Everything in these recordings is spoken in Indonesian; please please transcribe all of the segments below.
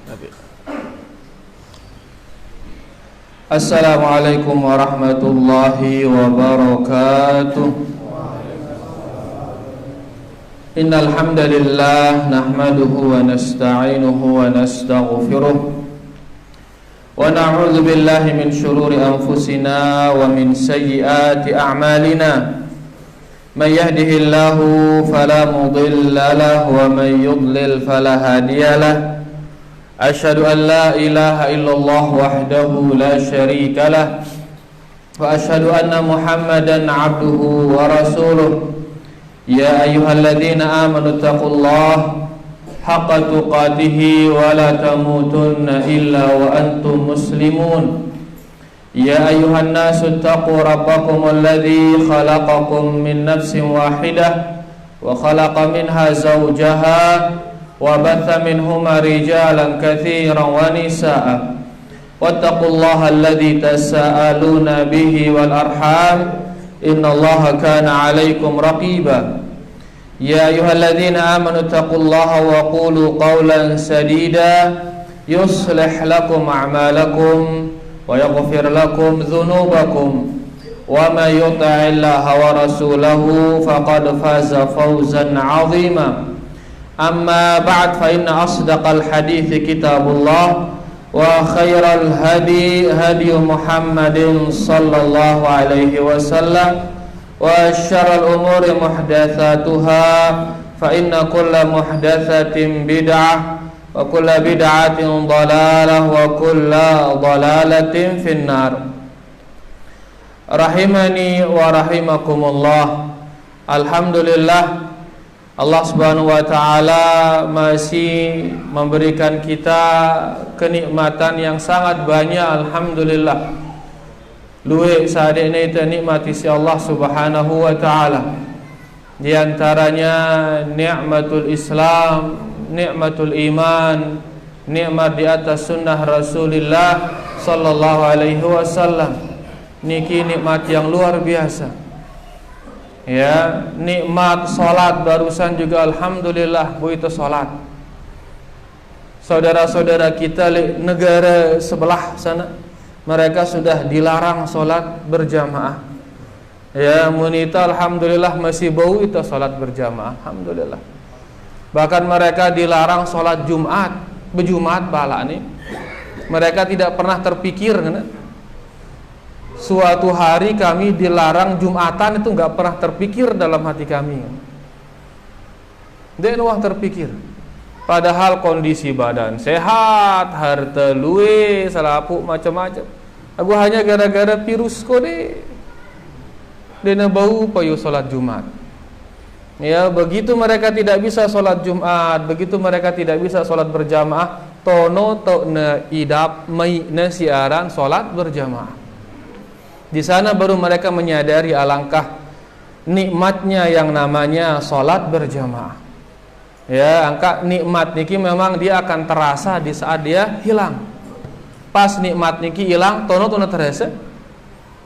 Okay. Assalamualaikum warahmatullahi wabarakatuh. Innal hamdalillah nahmaduhu wa nasta'inuhu wa nastaghfiruh wa na'udzu billahi min shururi anfusina wa min sayyiati a'malina. Man yahdihillahu fala mudilla lahu wa man yudlil fala hadiyalah. Asyhadu an la ilaha illallah wahdahu la syarika lah wa asyhadu anna Muhammadan abduhu wa rasuluh. Ya ayyuhalladzina amanu taqullaha haqqa tuqatih wa la tamutunna illa wa antum muslimun. Ya ayyuhan nasu taqu rabbakum alladzi khalaqakum min nafsin wahidah wa khalaqa minha zawjaha wa batha minhuma rijalan katsiran wa nisaa. Wattaqullaha alladzi tasaaluna bihi wal arham innallaha kana 'alaikum raqiba. Ya ayyuhalladzina amanu taqullaha wa qulu qawlan sadida yuslih lakum a'malakum wa yaghfir lakum dhunubakum wa may yuti'illaha wa rasulahu faqad faza fawzan 'azima. Amma ba'd, fa inna asdaqal hadithi kitabullah wa khairal hadi hadi Muhammadin sallallahu alaihi wasallam wa syarrul umuri muhdatsatuha fa inna kulla muhdatsatin bid'ah wa kulla bid'atin dhalalah wa kulla dhalalatin finnar. Rahimani wa rahimakumullah. Alhamdulillah, Allah Subhanahu wa taala masih memberikan kita kenikmatan yang sangat banyak. Alhamdulillah. Luwe sadene itu nikmati si Allah Subhanahu wa taala. Di antaranya nikmatul Islam, nikmatul iman, nikmat di atas sunnah Rasulullah sallallahu alaihi wasallam. Niki nikmat yang luar biasa. Ya, nikmat salat barusan juga alhamdulillah bu itu salat. Saudara-saudara kita di negara sebelah sana, mereka sudah dilarang salat berjamaah. Ya, munita alhamdulillah masih bau itu salat berjamaah, alhamdulillah. Bahkan mereka dilarang salat Jumat, berjumat bala nih. Mereka tidak pernah terpikir suatu hari kami dilarang Jumatan, itu enggak pernah terpikir dalam hati kami. Dia nuah terpikir. Padahal kondisi badan sehat, harta luwe, salapuk macam-macam. Aku hanya gara-gara virus kode. Dena bau payu salat Jumat. Ya, begitu mereka tidak bisa salat Jumat, begitu mereka tidak bisa salat berjamaah, tono tokna idap mai na siaran salat berjamaah. Di sana baru mereka menyadari alangkah nikmatnya yang namanya salat berjamaah. Ya, angka nikmat niki memang dia akan terasa di saat dia hilang. Pas nikmat niki hilang, tono terasa.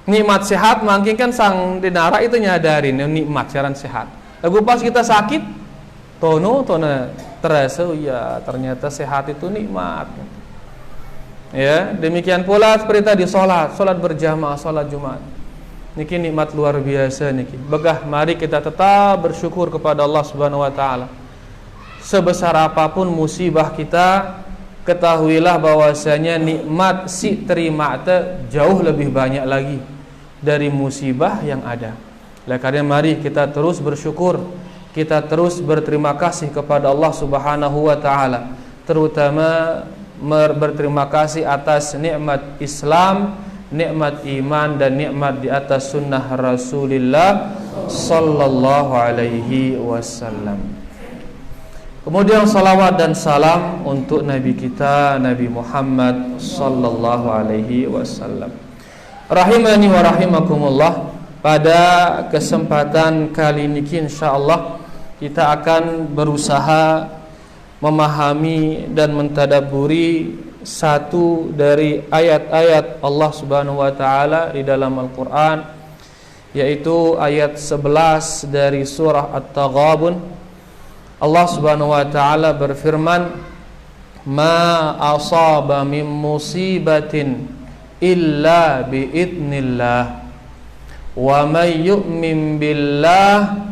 Nikmat sehat mungkin kan sang dinara itu nyadarin nikmat siaran sehat. Lalu pas kita sakit, tono terasa, ya ternyata sehat itu nikmat. Ya, demikian pula seperti tadi salat berjamaah, salat Jumat. Niki nikmat luar biasa niki. Begah mari kita tetap bersyukur kepada Allah Subhanahu wa taala. Sebesar apapun musibah kita, ketahuilah bahwasanya nikmat si terima jauh lebih banyak lagi dari musibah yang ada. Oleh karena mari kita terus bersyukur, kita terus berterima kasih kepada Allah Subhanahu wa taala, terutama berterima kasih atas nikmat Islam, nikmat iman dan nikmat di atas sunnah Rasulullah sallallahu alaihi wasallam. Kemudian salawat dan salam untuk Nabi kita Nabi Muhammad sallallahu alaihi wasallam. Rahimani wa rahimakumullah. Pada kesempatan kali ini insyaallah kita akan berusaha memahami dan mentadabburi satu dari ayat-ayat Allah Subhanahu wa taala di dalam Al-Qur'an, yaitu ayat 11 dari surah At-Taghabun. Allah Subhanahu wa taala berfirman, ma asaba min musibatin illa biidznillah wa may yu'min billah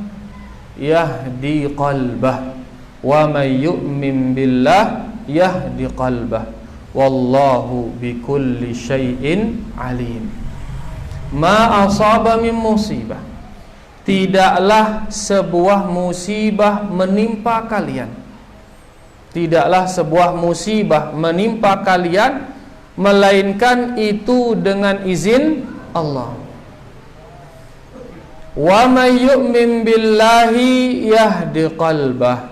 yahdi qalbah wa may yu'min billah yahdi qalbah wallahu bikulli syai'in alim. Ma asaba min musibah, tidaklah sebuah musibah menimpa kalian, tidaklah sebuah musibah menimpa kalian melainkan itu dengan izin Allah. Wa may yu'min billahi yahdi qalbah,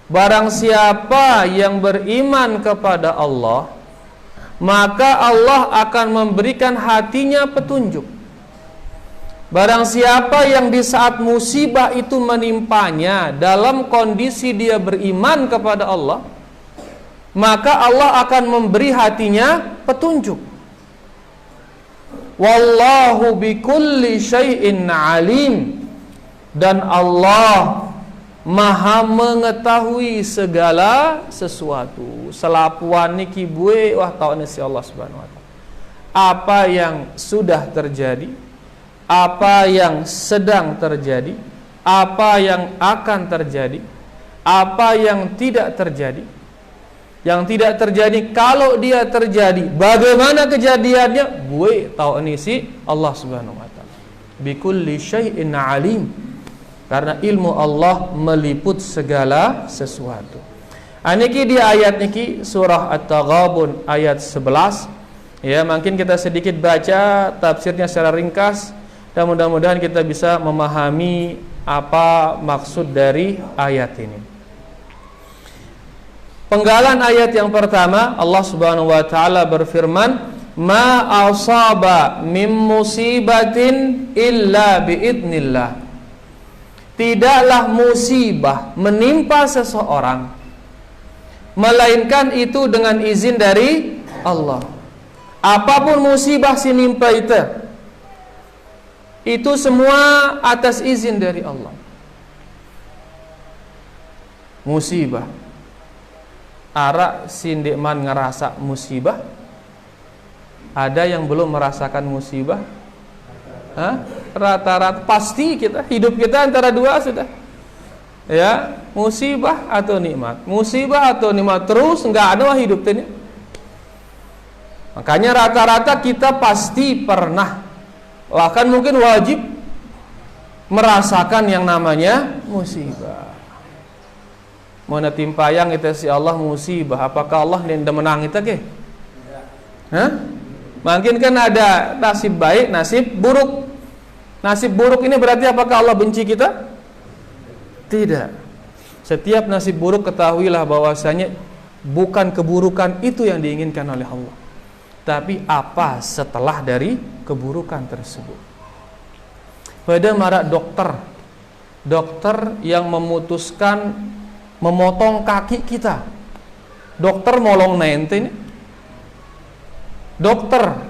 barang siapa yang beriman kepada Allah, maka Allah akan memberikan hatinya petunjuk. Barang siapa yang di saat musibah itu menimpanya dalam kondisi dia beriman kepada Allah, maka Allah akan memberi hatinya petunjuk. Wallahu bikulli syai'in alim, dan Allah Maha mengetahui segala sesuatu. Selapuan niki bue wah tahu si Allah Subhanahu wa taala. Apa yang sudah terjadi, apa yang sedang terjadi, apa yang akan terjadi, apa yang tidak terjadi. Yang tidak terjadi, kalau dia terjadi, bagaimana kejadiannya? Gue tahu ini si Allah Subhanahu wa taala. Bikulli syai'in alim. Karena ilmu Allah meliput segala sesuatu. Niki di ayat niki surah At-Taghabun ayat 11. Ya, mungkin kita sedikit baca tafsirnya secara ringkas dan mudah-mudahan kita bisa memahami apa maksud dari ayat ini. Penggalan ayat yang pertama, Allah Subhanahu wa taala berfirman, "Ma asaba min musibatin illa biidznillah." Tidaklah musibah menimpa seseorang melainkan itu dengan izin dari Allah. Apapun musibah si nimpa itu semua atas izin dari Allah. Musibah ara sindikman ngerasa musibah. Ada yang belum merasakan musibah? Rata-rata pasti kita hidup kita antara dua sudah. Ya, musibah atau nikmat. Musibah atau nikmat terus enggak ada hidup ini. Makanya rata-rata kita pasti pernah, bahkan mungkin wajib merasakan yang namanya musibah. Mau timpa yang itu si Allah musibah, apakah Allah tidak menang itu ke? Mungkin kan ada nasib baik, nasib buruk. Nasib buruk ini berarti apakah Allah benci kita? Tidak. Setiap nasib buruk ketahuilah bahwasanya bukan keburukan itu yang diinginkan oleh Allah, tapi apa setelah dari keburukan tersebut. Pada marak dokter yang memutuskan memotong kaki kita. Dokter molong nente ini. Dokter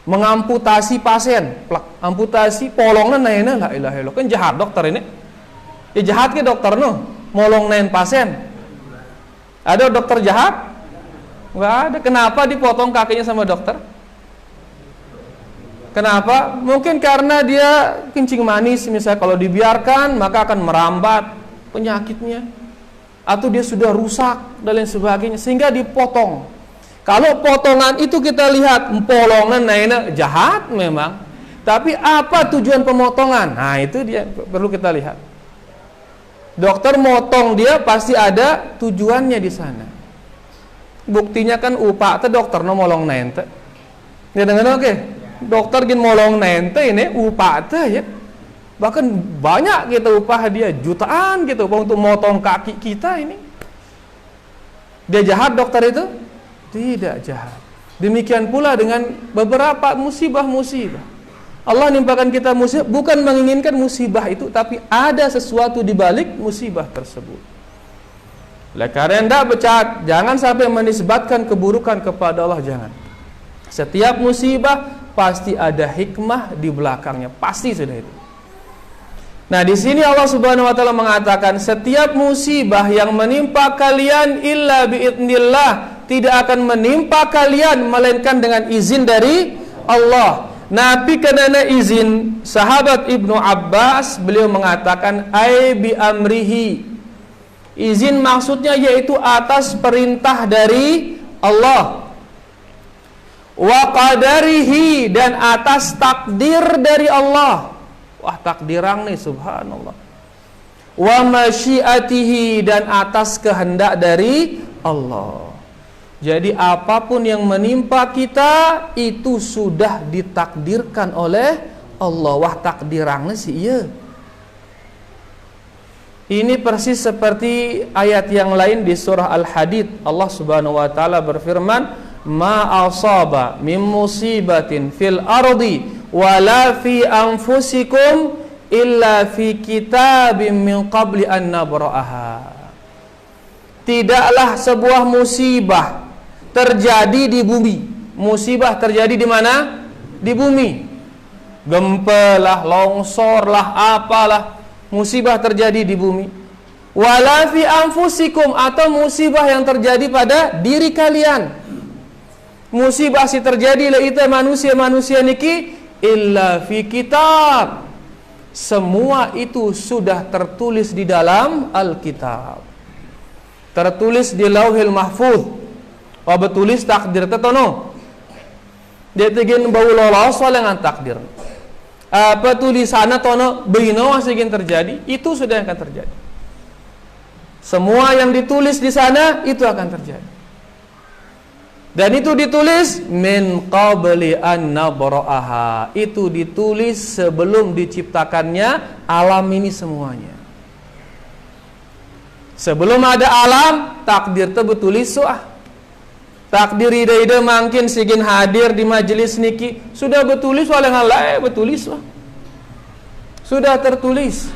mengamputasi pasien, amputasi polongna naena la ilaha illallah. Kan jahat dokter ini. Ya jahat ke dokter no, molong naen pasien. Ada dokter jahat? Enggak ada. Kenapa dipotong kakinya sama dokter? Kenapa? Mungkin karena dia kencing manis misalnya, kalau dibiarkan maka akan merambat penyakitnya. Atau dia sudah rusak dan lain sebagainya sehingga dipotong. Kalau potongan itu kita lihat polongan naina jahat memang, tapi apa tujuan pemotongan? Nah, itu dia perlu kita lihat. Dokter motong dia pasti ada tujuannya di sana. Buktinya kan upah teh dokter no molong nente. Ya dengan oke. Dokter gin molong nente ini upah teh ya. Bahkan banyak kita upah dia jutaan gitu untuk motong kaki kita ini. Dia jahat dokter itu? Tidak jahat. Demikian pula dengan beberapa musibah-musibah. Allah nimpakan kita musibah bukan menginginkan musibah itu, tapi ada sesuatu di balik musibah tersebut. Oleh karena hendak becat, jangan sampai menisbatkan keburukan kepada Allah, jangan. Setiap musibah pasti ada hikmah di belakangnya, pasti sudah itu. Nah, di sini Allah Subhanahu wa taala mengatakan setiap musibah yang menimpa kalian illa biidznillah, tidak akan menimpa kalian melainkan dengan izin dari Allah. Nabi kenana izin. Sahabat Ibnu Abbas, beliau mengatakan ai bi amrihi. Izin maksudnya yaitu atas perintah dari Allah. Wa qadarihi, dan atas takdir dari Allah. Wah, takdirang nih, subhanallah. Wa masyiatihi, dan atas kehendak dari Allah. Jadi apapun yang menimpa kita itu sudah ditakdirkan oleh Allah. Wah, takdirangnya sih iya. Ini persis seperti ayat yang lain di surah Al-Hadid. Allah Subhanahu wa taala berfirman, "Ma asaba min musibatin fil ardi wala fi anfusikum illa fi kitabim min qabli an nabra'aha." Tidaklah sebuah musibah terjadi di bumi. Musibah terjadi di mana? Di bumi. Gempa lah, longsor lah, apalah, musibah terjadi di bumi. Wala fi anfusikum, atau musibah yang terjadi pada diri kalian. Musibah si terjadi lah itu manusia niki illa fi kitab. Semua itu sudah tertulis di dalam Alkitab. Tertulis di Lauhil Mahfuz. Oh, betulis takdir tetono. Dia tegin bau lolos dengan takdir. Apa tulisannya tono begino masih terjadi, itu sudah akan terjadi. Semua yang ditulis di sana itu akan terjadi. Dan itu ditulis min qabli an nabra'aha. Itu ditulis sebelum diciptakannya alam ini semuanya. Sebelum ada alam, takdir itu betulis soah. Takdir ida-ida mungkin sigin hadir di majelis niki sudah betulis oleh Allah, betulis lah. Sudah tertulis.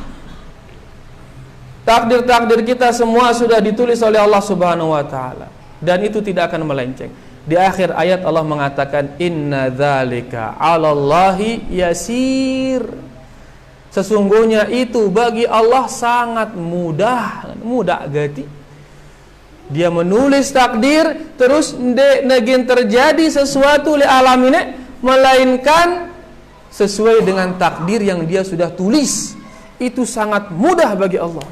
Takdir-takdir kita semua sudah ditulis oleh Allah Subhanahu wa taala, dan itu tidak akan melenceng. Di akhir ayat Allah mengatakan inna dzalika 'alallahi yasir. Sesungguhnya itu bagi Allah sangat mudah gati. Dia menulis takdir, terus negin terjadi sesuatu li alam ini, melainkan sesuai dengan takdir yang dia sudah tulis. Itu sangat mudah bagi Allah.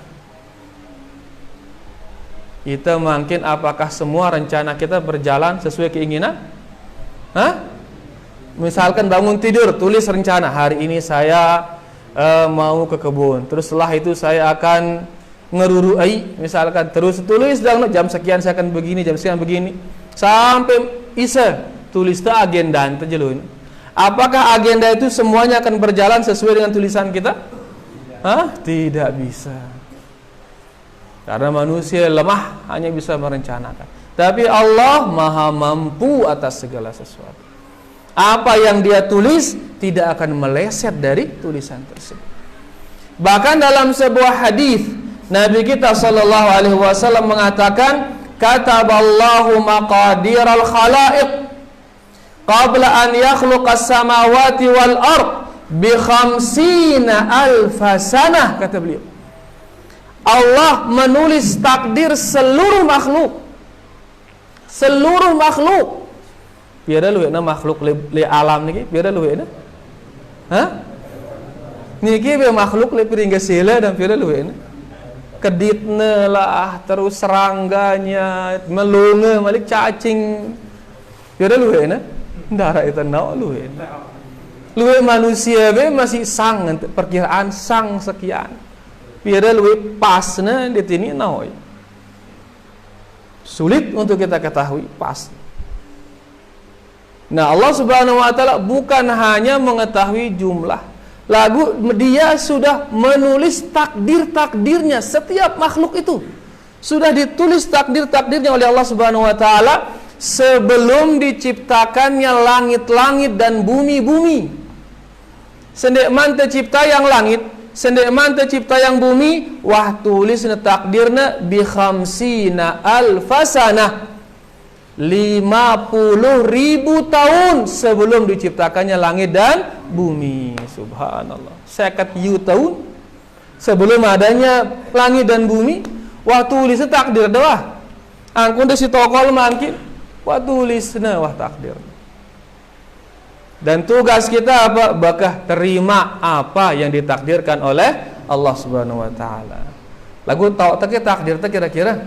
Kita mungkin apakah semua rencana kita berjalan sesuai keinginan? Hah? Misalkan bangun tidur, tulis rencana, hari ini saya mau ke kebun, terus setelah itu saya akan ngerurui, misalkan terus tulis dalam jam sekian saya akan begini, jam sekian begini, sampai isa tulis ta agenda terjelun. Apakah agenda itu semuanya akan berjalan sesuai dengan tulisan kita? Hah? Tidak bisa. Karena manusia lemah, hanya bisa merencanakan. Tapi Allah maha mampu atas segala sesuatu. Apa yang dia tulis tidak akan meleset dari tulisan tersebut. Bahkan dalam sebuah hadis Nabi kita sallallahu alaihi wasallam mengatakan, kataballahu maqadiral khalaiq qabla an yakhluqas samawati wal ard bi 50,000 sanah, kata beliau. Allah menulis takdir seluruh makhluk. Seluruh makhluk. Biar lu na makhluk li alam niki, biar lu na. Hah? Niki be makhluk li piring sila dan biar lu na. Keditna lah, terus serangganya, melunge, malik cacing. Biar lu na. Darah itu nau lu na. Lu manusia be masih sang, perkiraan sang sekian. Biar lu pasna di sini nau. Sulit untuk kita ketahui pas. Nah, Allah Subhanahu wa taala bukan hanya mengetahui jumlah, lagu dia sudah menulis takdir-takdirnya. Setiap makhluk itu sudah ditulis takdir-takdirnya oleh Allah Subhanahu wa taala sebelum diciptakannya langit-langit dan bumi-bumi. Sendek man tercipta yang langit, sendek man tercipta yang bumi, wah tulisna takdirna bi 50,000 sanah. 50.000 tahun sebelum diciptakannya langit dan bumi. Subhanallah. 50 tahun sebelum adanya langit dan bumi, waktu tulis takdir doa. Angkun desi tokol mangkin wa tulisna wah takdir. Dan tugas kita apa? Bakah terima apa yang ditakdirkan oleh Allah Subhanahu wa taala. Lagu tahu teh takdir teh kira-kira.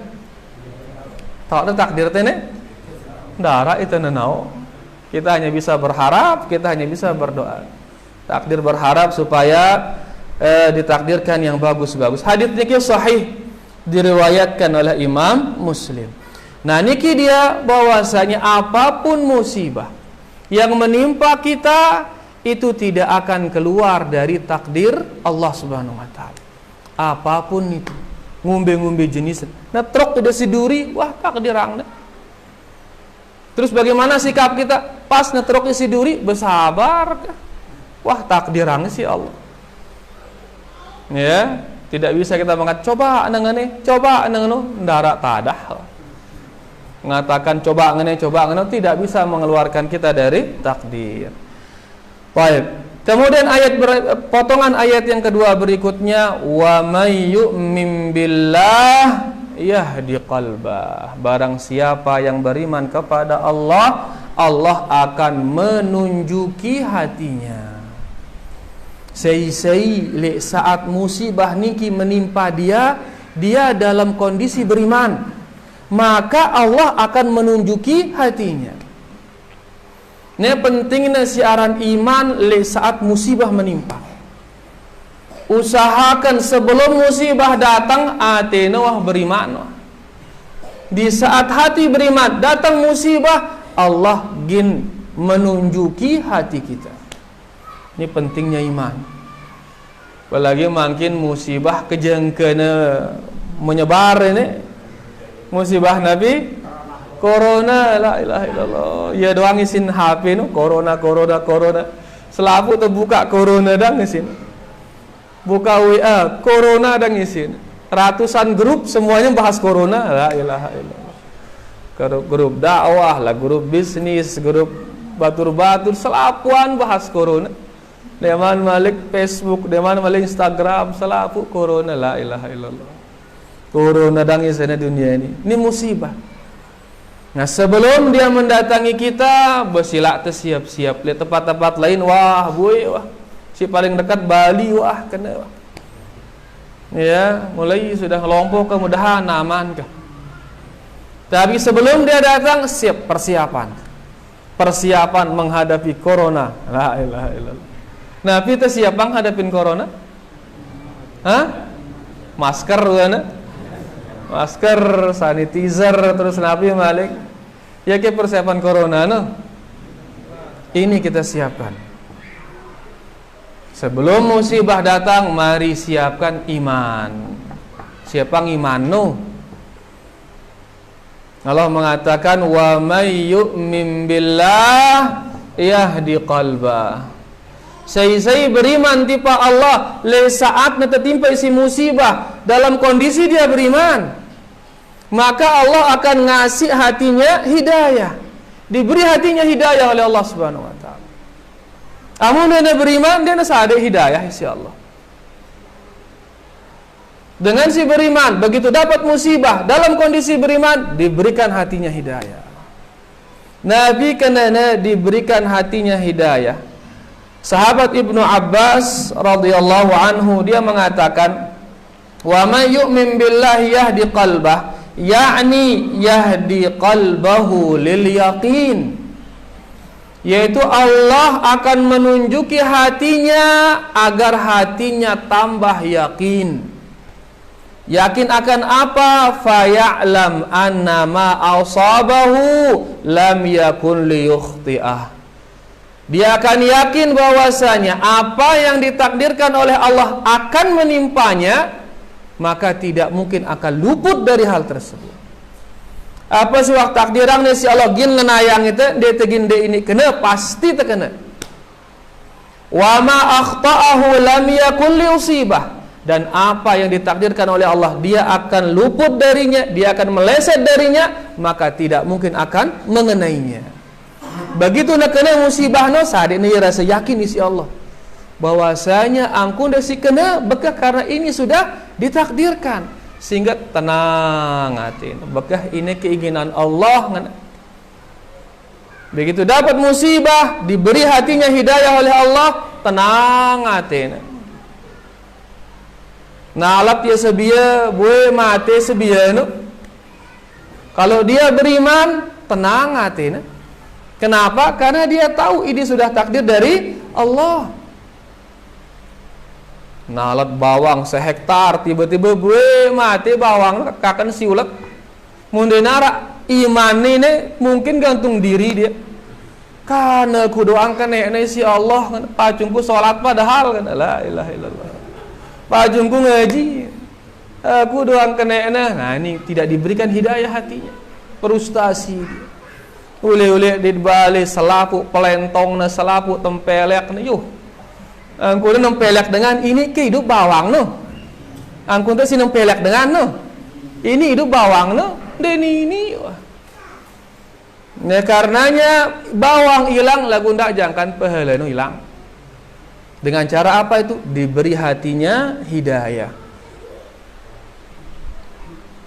Tahu teh takdir teh ne? Dara itu nenau. Kita hanya bisa berharap, kita hanya bisa berdoa. Takdir berharap supaya ditakdirkan yang bagus-bagus. Hadisnya ki sahih diriwayatkan oleh Imam Muslim. Nah, niki dia bahwasanya apapun musibah yang menimpa kita itu tidak akan keluar dari takdir Allah Subhanahu wa taala. Apapun itu, ngumbe-ngumbe jenis, netrok tidak siduri, wah takdirang. Terus bagaimana sikap kita pas netrok siduri? Bersabar. Wah takdirang si Allah. Ya, tidak bisa kita mengatakan coba nengane, coba nengano, ndarak tadah. Mengatakan coba ngene, tidak bisa mengeluarkan kita dari takdir. Baik. Kemudian potongan ayat yang kedua berikutnya, wa may yu'min billah yahdi qalbah. Barang siapa yang beriman kepada Allah, Allah akan menunjuki hatinya. Sei-sei saat musibah niki menimpa dia dalam kondisi beriman, maka Allah akan menunjuki hatinya. Ini pentingnya siaran iman saat musibah menimpa. Usahakan sebelum musibah datang atena wah beriman. Di saat hati beriman datang musibah, Allah ingin menunjuki hati kita. Ini pentingnya iman. Apalagi makin musibah kejengkena menyebar ini. Musibah Nabi corona, la ilaha illallah. Ya doang isin HP no, corona. Selalu terbuka corona dan isin. Buka WA, corona dan isin. Ratusan grup semuanya bahas corona, la ilaha illallah. Grup dakwah lah, grup bisnis, grup batur-batur, selapuan bahas corona. Deman malik Facebook, deman malik Instagram, selapu corona, la ilaha illallah. Corona dangis di dunia ini. Ini musibah. Nah, sebelum dia mendatangi kita, bersilak tersiap-siap. Lihat tempat-tempat lain, wah, boy, wah. Si paling dekat Bali, wah, kena, wah. Ya, mulai sudah kelompok kemudahan, aman kah? Tapi sebelum dia datang, siap persiapan. Persiapan menghadapi corona. La ilaha illallah. Nah, kita siap menghadapin corona? Hah? Masker kan? Masker, sanitizer, terus Nabi Malik. Ya ke persiapan corona no. Ini kita siapkan. Sebelum musibah datang, mari siapkan iman. Siapkan iman no. Allah mengatakan wa may yu'min billah yahdi qalbah. Saya beriman tipe Allah le saat tertimpa isi musibah dalam kondisi dia beriman, maka Allah akan ngasih hatinya hidayah, diberi hatinya hidayah oleh Allah Subhanahu wa taala. Amun dia beriman, dia sadar hidayah insyaallah. Dengan si beriman, begitu dapat musibah dalam kondisi beriman, diberikan hatinya hidayah. Nabi kena diberikan hatinya hidayah. Sahabat Ibnu Abbas radhiyallahu anhu dia mengatakan, wa may yu'min billahi yahdi qalbah, yakni yahdi qalbahu lil yaqin, yaitu Allah akan menunjuki hatinya agar hatinya tambah yakin. Yakin akan apa? Faya'lam annama asabahu lam yakun liyukhti'ah. Dia akan yakin bahwasanya apa yang ditakdirkan oleh Allah akan menimpanya, maka tidak mungkin akan luput dari hal tersebut. Apa sih waktu takdirangnya si Allah gin ngenayang itu, dia tegin dia ini kena, pasti terkena. Wa ma akhta'ahu lam yakun liusibah. Dan apa yang ditakdirkan oleh Allah, dia akan luput darinya, dia akan meleset darinya, maka tidak mungkin akan mengenainya. Begitu nak kena musibah no, saat ini rasa yakin isi Allah bahwasanya angkun desi kena bekah karena ini sudah ditakdirkan. sehingga tenang hati. Bekah ini keinginan Allah. Begitu dapat musibah, diberi hatinya hidayah oleh Allah, tenang hati. Nalap ya sebia, boleh mati sebia. Kalau dia beriman, tenang hati. Kenapa? Karena dia tahu ini sudah takdir dari Allah. Nalat bawang sehektar, tiba-tiba boleh mati bawang, kakan siulek. Mundenara iman ini mungkin gantung diri dia. Karena aku doangkan nek si Allah kan pacungku salat padahal kan la ilaha illallah. Pacungku ngaji. Aku doangkan nek nah ini tidak diberikan hidayah hatinya. Frustasi dia. Ule-ule di balik selapuk pelentong na selapuk tempelek na yuh. Angku na nempelek dengan ini ke hidup bawang no. Angku na sinempelek dengan no. Ini hidup bawang no. Dan ini. Nah karenanya bawang hilang lagu ndak jangkan pahala no hilang. Dengan cara apa itu? Diberi hatinya hidayah.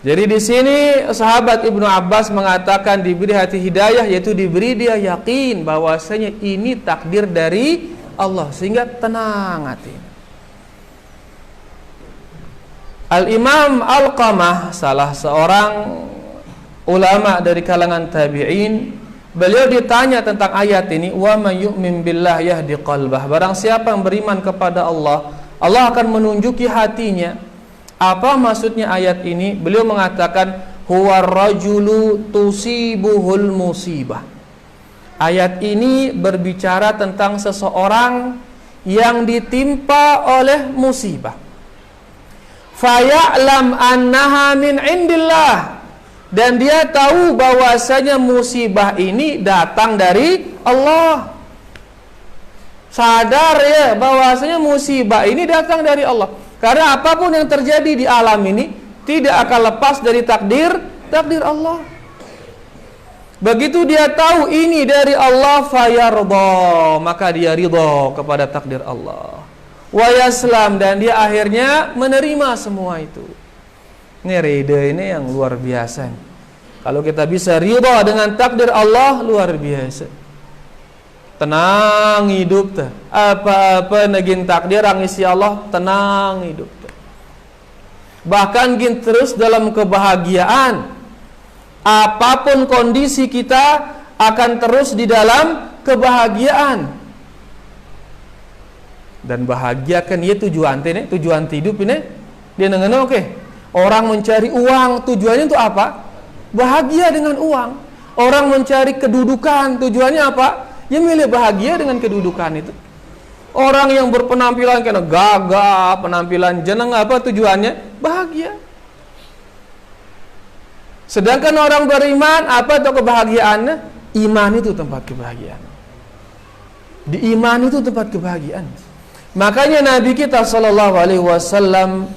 Jadi di sini sahabat Ibnu Abbas mengatakan diberi hati hidayah, yaitu diberi dia yakin bahwasanya ini takdir dari Allah sehingga tenang hati. Al-Imam Alqamah, salah seorang ulama dari kalangan tabi'in, beliau ditanya tentang ayat ini, wa may yu'min billah yahdi qalbah. Barang siapa yang beriman kepada Allah, Allah akan menunjuki hatinya. Apa maksudnya ayat ini? Beliau mengatakan huwar rajulu tusibuhul musibah. Ayat ini berbicara tentang seseorang yang ditimpa oleh musibah. Faya'lam annaha min indillah, dan dia tahu bahwasanya musibah ini datang dari Allah. Sadar ya bahwasanya musibah ini datang dari Allah. Karena apapun yang terjadi di alam ini tidak akan lepas dari takdir Allah. Begitu dia tahu ini dari Allah, fayarda, maka dia ridha kepada takdir Allah. Wa yaslam, dan dia akhirnya menerima semua itu. Ini ridha ini yang luar biasa. Kalau kita bisa ridha dengan takdir Allah, luar biasa. Tenang hidup ta. Apa-apa negin takdir ang isi Allah, tenang hidup ta. Bahkan gin terus dalam kebahagiaan. Apapun kondisi kita akan terus di dalam kebahagiaan. Dan bahagia kan ya tujuan ini, tujuan hidup ini. Dia nengen oke. Orang mencari uang tujuannya untuk apa? Bahagia dengan uang. Orang mencari kedudukan tujuannya apa? Ya milih bahagia dengan kedudukan itu. Orang yang berpenampilan kena gagah, penampilan jeneng apa tujuannya? Bahagia. Sedangkan orang beriman apa tuh kebahagiaannya? Iman itu tempat kebahagiaan. Di iman itu tempat kebahagiaan. Makanya Nabi kita sallallahu alaihi wasallam,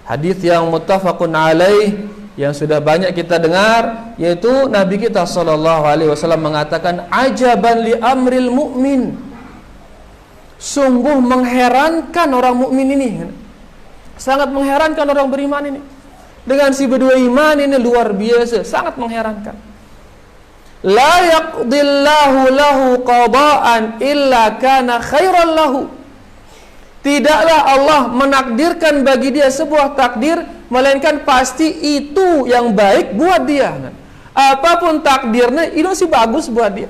hadis yang muttafaqun alaih, yang sudah banyak kita dengar, yaitu Nabi kita sallallahu alaihi wasallam mengatakan, ajaban li amril mu'min. Sungguh mengherankan orang mukmin ini. Sangat mengherankan orang beriman ini. Dengan si berdua iman ini luar biasa, sangat mengherankan. La yaqdillahu lahu qada'an illa kana khairan lahu. Tidaklah Allah menakdirkan bagi dia sebuah takdir, melainkan pasti itu yang baik buat dia. Apapun takdirnya, itu sih bagus buat dia.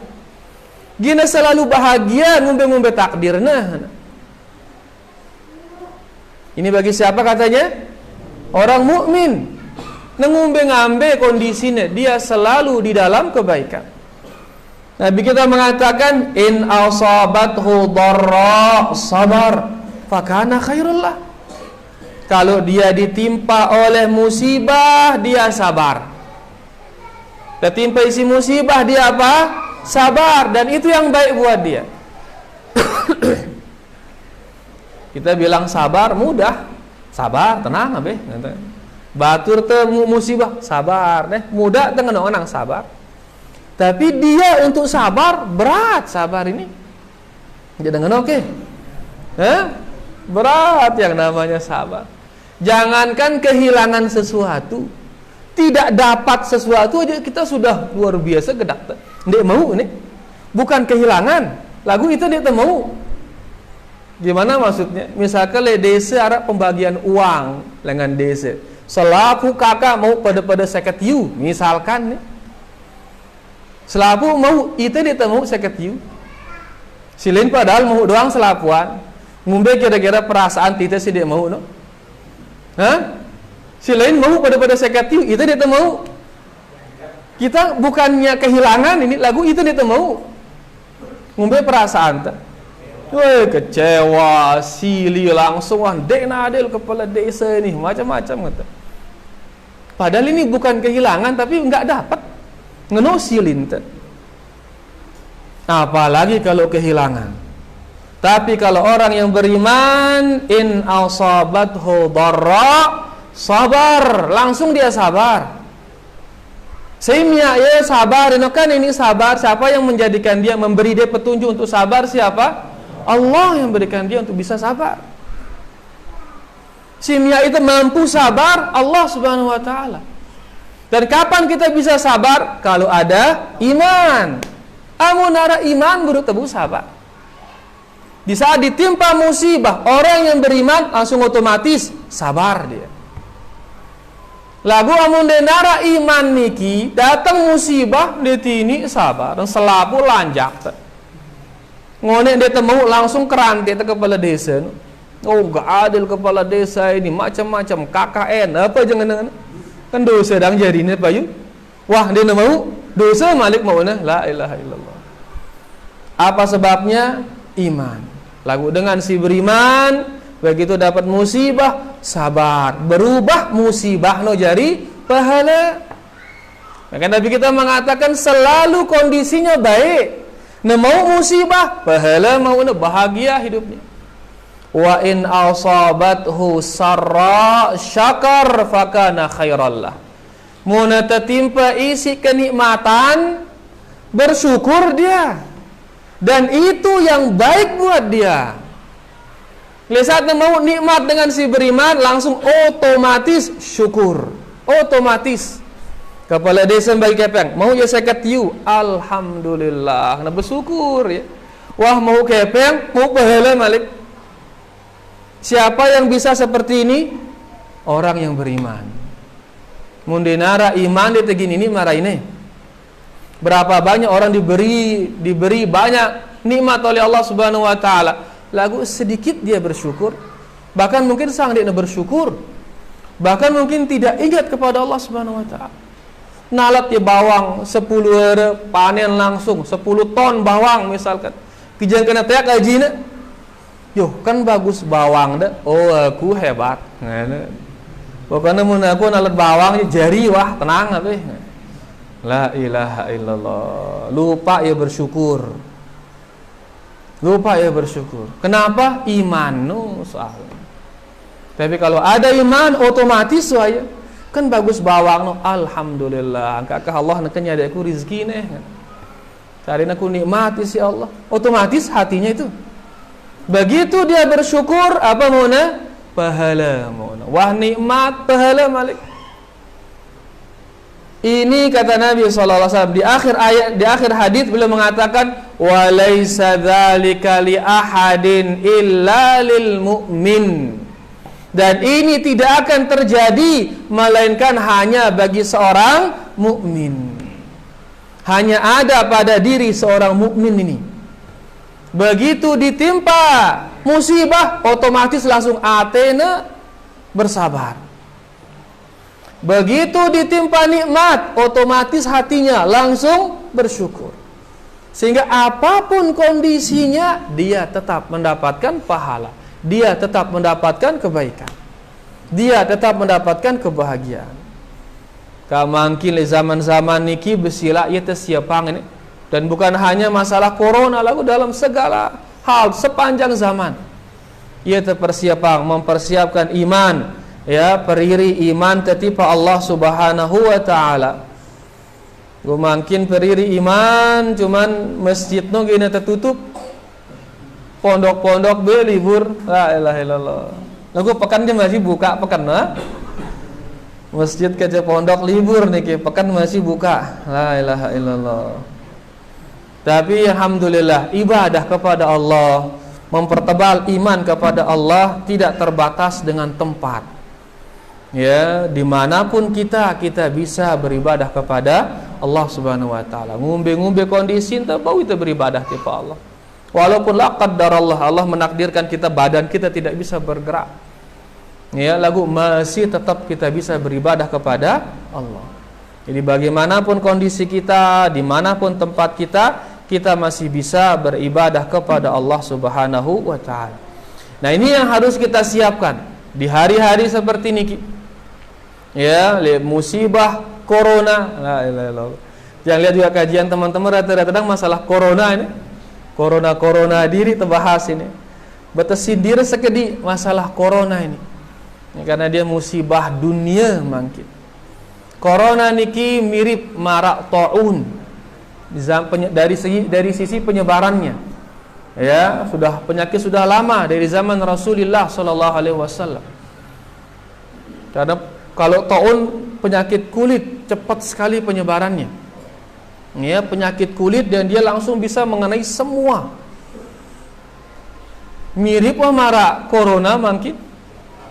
Gina selalu bahagia ngumbe-ngumbe takdirnya. Ini bagi siapa katanya? Orang mukmin. Ngumbe-ngambe kondisinya, dia selalu di dalam kebaikan. Nabi kita mengatakan, in asabathu dharra sabar fakana khairul lah. Kalau dia ditimpa oleh musibah, dia sabar. Ketimpa isi musibah, dia apa? Sabar. Dan itu yang baik buat dia. Kita bilang sabar mudah. Sabar, tenang abe. Batur te musibah, sabar deh. Mudah dengan orang sabar. Tapi dia untuk sabar berat, sabar ini. Dia dengan oke. Berat yang namanya sabar. Jangankan kehilangan sesuatu, tidak dapat sesuatu aja kita sudah luar biasa gedak. Dia mau nih, bukan kehilangan. Lagu itu dia mau. Gimana maksudnya? Misalkan le desa arah pembagian uang dengan desa. Selaku kakak mau pada seket you, misalkan nih. Selaku mau itu dia mau seket you. Silin padahal mau doang selapuan. Ngumbe kira-kira perasaan kita sih dia mau no. Hah? Si lain mau pada seket you, itu dia mau. Kita bukannya kehilangan ini lagu itu dia mau. Ngumbe perasaan tak. Woi kecewa, sili langsung dena adil kepala desa ini macam-macam kata. Padahal ini bukan kehilangan tapi enggak dapat. Ngeno silin tak. Apalagi kalau kehilangan. Tapi kalau orang yang beriman, in asabathu dharra, sabar, langsung dia sabar. Sehingga ya sabar, kan ini sabar. Siapa yang menjadikan dia, memberi dia petunjuk untuk sabar? Siapa? Allah yang berikan dia untuk bisa sabar. Simya itu mampu sabar, Allah Subhanahu wa taala. Dan kapan kita bisa sabar? Kalau ada iman. Amunara iman guru tebu sabar. Di saat ditimpa musibah, orang yang beriman langsung otomatis sabar dia. Lagu amun denara iman niki datang musibah detini sabar dan selapu lanjak. Ngone dia temu langsung kerantai ke kepala desa. Oh gak adil kepala desa ini macam-macam KKN apa jangan kan dosa sedang jadi ini Pak Yu. Wah dia mau dosa malik mau nah la ilaha illallah. Apa sebabnya? Iman. Lagu dengan si beriman begitu dapat musibah sabar, berubah musibah no jadi pahala. Maka Nabi kita mengatakan selalu kondisinya baik. Nah mau musibah pahala, mau bahagia hidupnya. Wa in asabathu sarra syakar fakana khairallah. Muna tertimpa isi kenikmatan bersyukur dia. Dan itu yang baik buat dia. Saat mau nikmat dengan si beriman langsung otomatis syukur. Otomatis. Kepala desa bagi kepeng, mau ya seket you, alhamdulillah. Nah bersyukur ya. Wah mau kepeng, mau pahala malik. Siapa yang bisa seperti ini? Orang yang beriman. Mundinara iman dia tegin ini marah ini. Berapa banyak orang diberi banyak nikmat oleh Allah Subhanahu wa taala. Lagu sedikit dia bersyukur. Bahkan mungkin sang dia bersyukur. Bahkan mungkin tidak ingat kepada Allah Subhanahu wa taala. Nalat ya bawang 10 hari panen langsung 10 ton bawang misalkan. Kijang kena tek ajina. Yo, kan bagus bawang dah. Oh, aku hebat. Nah, pokoknya mun aku nalat bawang jari wah tenang apa. La ilaha illallah. Lupa ya bersyukur. Lupa ya bersyukur. Kenapa? Iman soalnya. Tapi kalau ada iman otomatis saya kan bagus bawang alhamdulillah. Angkakah Allah nak nyadaku rezeki nih. Cari aku nikmati si Allah. Otomatis hatinya itu. Begitu dia bersyukur apa mauna? Pahala mauna. Wah nikmat pahala malik. Ini kata Nabi SAW di akhir ayat, di akhir hadis beliau mengatakan walaisa dzalika li ahadin illa lil mu'min. Dan ini tidak akan terjadi melainkan hanya bagi seorang mukmin. Hanya ada pada diri seorang mukmin ini. Begitu ditimpa musibah otomatis langsung atena bersabar. Begitu ditimpa nikmat, otomatis hatinya langsung bersyukur. Sehingga apapun kondisinya, dia tetap mendapatkan pahala. Dia tetap mendapatkan kebaikan. Dia tetap mendapatkan kebahagiaan. Kamangkin le zaman-zaman niki besila ia tersiapang ini. Dan bukan hanya masalah corona, lalu dalam segala hal sepanjang zaman. Ia terpersiapang, mempersiapkan iman. Ya, periri iman tetipa Allah Subhanahu wa taala. Mungkin periri iman cuman masjid no gini tertutup. Pondok-pondok belibur. La ilaha illallah. Lagu pekan dia masih buka pekan, masjid kerja pondok libur nih, pekan masih buka. La ilaha illallah. Tapi alhamdulillah ibadah kepada Allah, mempertebal iman kepada Allah tidak terbatas dengan tempat. Ya, dimanapun kita bisa beribadah kepada Allah Subhanahu Wa Taala. Ngumbe kondisi entah bau kita beribadah kepada Allah. Walaupun la qaddarallah, Allah menakdirkan kita badan kita tidak bisa bergerak. Ya, lagu masih tetap kita bisa beribadah kepada Allah. Jadi bagaimanapun kondisi kita, dimanapun tempat kita masih bisa beribadah kepada Allah Subhanahu Wa Taala. Nah, ini yang harus kita siapkan di hari-hari seperti ini. Ya, musibah corona. La ilaha illallah. Jangan lihat juga kajian teman-teman rata-rata masalah corona ini. Corona diri terbahas ini. Betesi diri sekedi masalah corona ini. Karena dia musibah dunia mangkit. Corona niki mirip marak taun dari sisi penyebarannya. Ya, penyakit sudah lama dari zaman Rasulullah sallallahu alaihi wasallam. Karena kalau taun penyakit kulit cepat sekali penyebarannya. Ya, penyakit kulit dan dia langsung bisa mengenai semua. Mirip marak corona mangkit.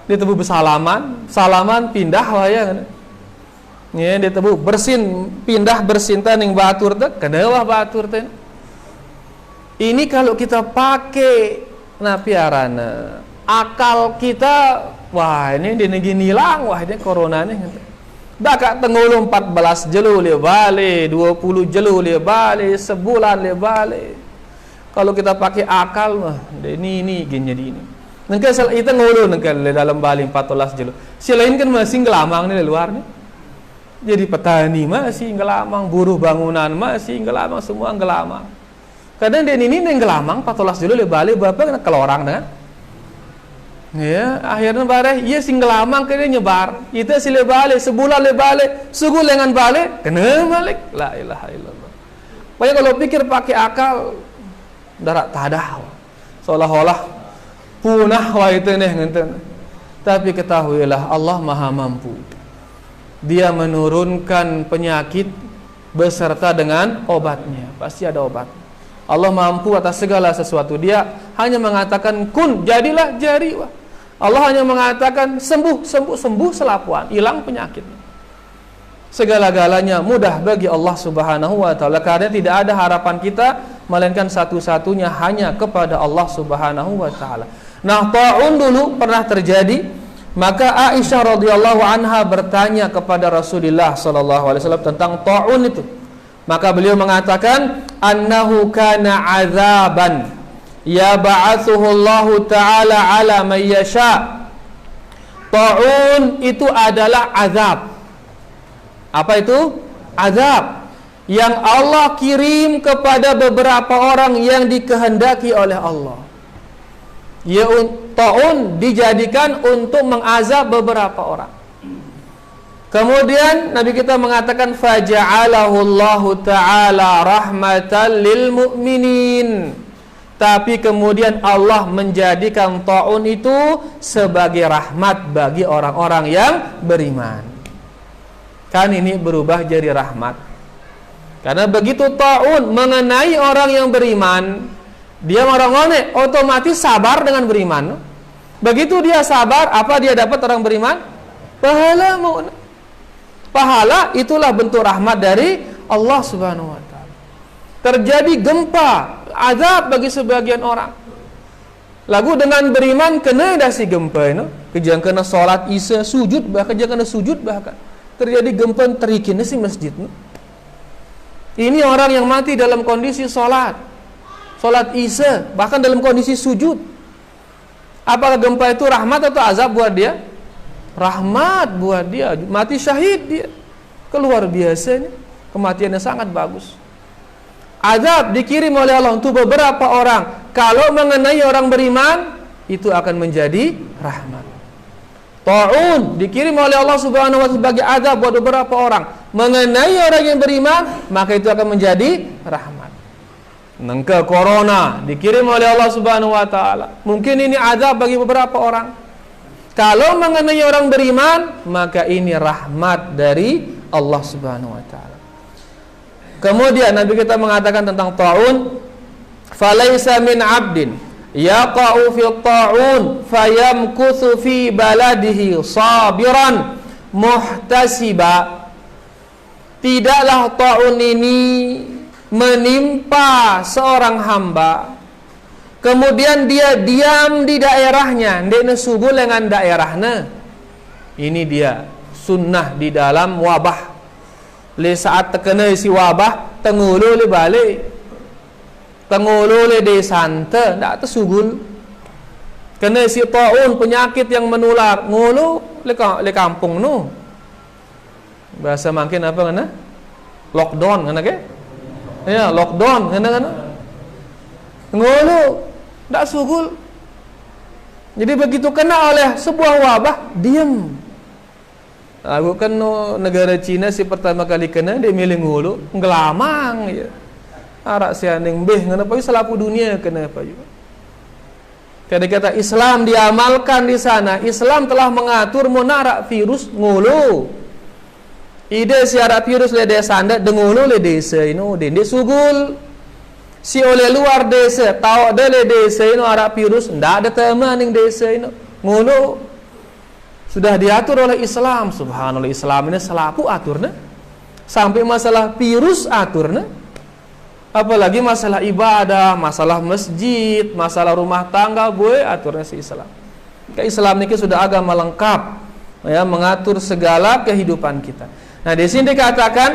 Dia tebu bersalaman, salaman pindah waya. Ya, dia tebu pindah bersinta ning batur teh, keneuah batur teh. Ini kalau kita pakai piarana, akal kita, wah ini di negeri nilang, wah ini corona nih. Dah kak tengulu 14 jelu le balik, 20 jelu le balik, sebulan le balik. Kalau kita pakai akal mah, ini gini jadi ini. Nengke itu ngulu nengke dalam balik 14 jelu. Si lain kan masih ngelamang nih di luar nih. Jadi petani masih ngelamang, buruh bangunan masih ngelamang, semua ngelamang. Kadang dia ini ngelamang 14 jelu le balik bapak kena kelorang dengan. Ya, akhirnya bareh iya sing ngelamang kene nyebar. Itu si le balik sebulan le balik, sugu lengan balik, kena balik. La ilaha illallah. Pokoknya kalau pikir pakai akal darat tadah. Seolah-olah punah wa itu ngenten. Tapi ketahuilah Allah Maha Mampu. Dia menurunkan penyakit beserta dengan obatnya. Pasti ada obat. Allah mampu atas segala sesuatu. Dia hanya mengatakan kun, jadilah jadi. Allah hanya mengatakan sembuh selapuan, hilang penyakit. Segala-galanya mudah bagi Allah Subhanahu wa taala karena tidak ada harapan kita melainkan satu-satunya hanya kepada Allah Subhanahu wa taala. Nah, taun dulu pernah terjadi, maka Aisyah radhiyallahu anha bertanya kepada Rasulullah sallallahu alaihi wasallam tentang taun itu. Maka beliau mengatakan annahu kana azaban yab'atsuhu Allah taala ala may yasha. Taun itu adalah azab. Apa itu? Azab yang Allah kirim kepada beberapa orang yang dikehendaki oleh Allah. Ya, taun dijadikan untuk mengazab beberapa orang. Kemudian Nabi kita mengatakan faja'alahu Allahu ta'ala rahmatan lil mu'minin. Tapi kemudian Allah menjadikan taun itu sebagai rahmat bagi orang-orang yang beriman. Kan ini berubah jadi rahmat. Karena begitu taun mengenai orang yang beriman, dia orang-orang otomatis sabar dengan beriman. Begitu dia sabar, apa dia dapat orang beriman? Pahala. Pahala itulah bentuk rahmat dari Allah Subhanahu wa taala. Terjadi gempa, azab bagi sebagian orang. Lagu dengan beriman kena dasi gempa itu, kejang kena salat isya sujud bahkan kejang kena sujud bahkan. Terjadi gempa terikin si masjid. Ini orang yang mati dalam kondisi salat isya, bahkan dalam kondisi sujud. Apakah gempa itu rahmat atau azab buat dia? Rahmat buat dia, mati syahid dia. Keluar biasanya, kematiannya sangat bagus. Azab dikirim oleh Allah untuk beberapa orang. Kalau mengenai orang beriman, itu akan menjadi rahmat. Ta'un dikirim oleh Allah Subhanahu wa taala sebagai azab buat beberapa orang. Mengenai orang yang beriman, maka itu akan menjadi rahmat. Nengke corona dikirim oleh Allah Subhanahu wa taala. Mungkin ini azab bagi beberapa orang. Kalau mengenai orang beriman, maka ini rahmat dari Allah Subhanahu wa taala. Kemudian Nabi kita mengatakan tentang ta'un, falaisa min 'abdin yaqa'u fi ta'un fayamkuthu fi baladihi sabiran muhtasiba. Tidaklah ta'un ini menimpa seorang hamba, kemudian dia diam di daerahnya, ndekne sugul dengan daerahnya. Ini dia sunnah di dalam wabah. Le saat terkena isi wabah, tengulu le balik, tengulu le desante, ndak tersugul. Kena isi taun, penyakit yang menular, ngulu le kampung nu. Bahasa makin apa kena? Lockdown kena ke? Ya, lockdown kena. Ngulu ndak sugul. Jadi begitu kena oleh sebuah wabah, diam. Aku kan negara Cina si pertama kali kena dia milih ngulu, ngelamang ya. Arak sianing beh ngana payu selapu dunia kena payu. Kata Islam diamalkan di sana, Islam telah mengatur monarak virus ngulu. Ide si arak virus le desa anda dengulu le desa ino dende sugul. Si oleh luar desa tahu ada le desa ino arak virus ndak ada tema ning desa ino ngulu. Sudah diatur oleh Islam. Subhanallah, Islam ini selaku aturnya. Sampai masalah virus aturnya. Apalagi masalah ibadah, masalah masjid, masalah rumah tangga, boleh aturnya si Islam. Islam ini sudah agama lengkap, ya, mengatur segala kehidupan kita. Nah, di sini dikatakan